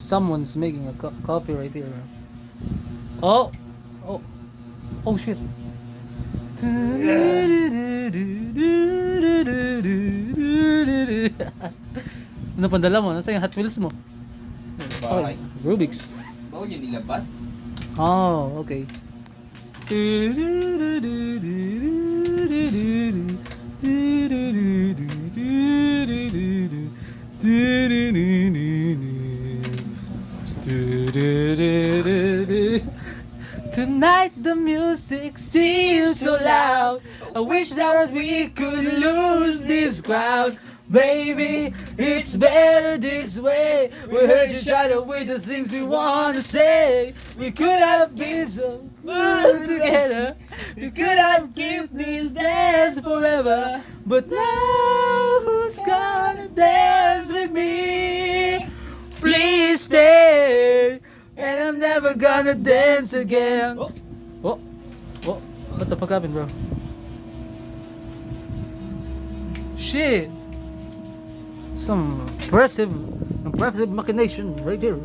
Someone's making a coffee right here. Oh, oh, oh shit. Ano pang dala mo? Nasa yung Hot Wheels mo? Bahay. Rubik's. Bawal yun ilabas. Oh, okay. Tonight the music seems so loud. I wish that we could lose this crowd. Baby, it's better this way. We heard each other with the things we want to say. We could have been so good together. We could have kept this dance forever. But now who's gonna dance with me? Please stay. And I'm never gonna dance again. Oh, oh, oh. What the fuck happened, bro? Shit. Some impressive machination right here.